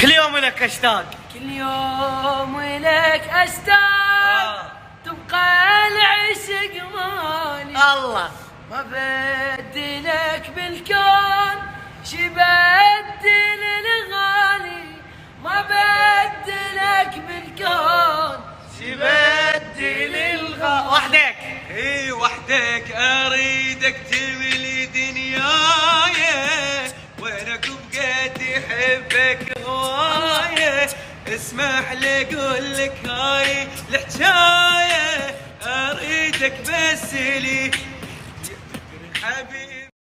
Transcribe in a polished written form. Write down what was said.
كل يوم لك اشتاق، كل يوم لك اشتاق، تبقى العشق مالي الله ما بدلك بالكون، شبدل الغالي ما بدلك بالكون، شبدل الغالي. وحدك اي وحدك اريدك تملي دنياي، وينك بقيت احبك هوايه، اسمح لي اقول لك هاي الحكايه، اريدك بس لي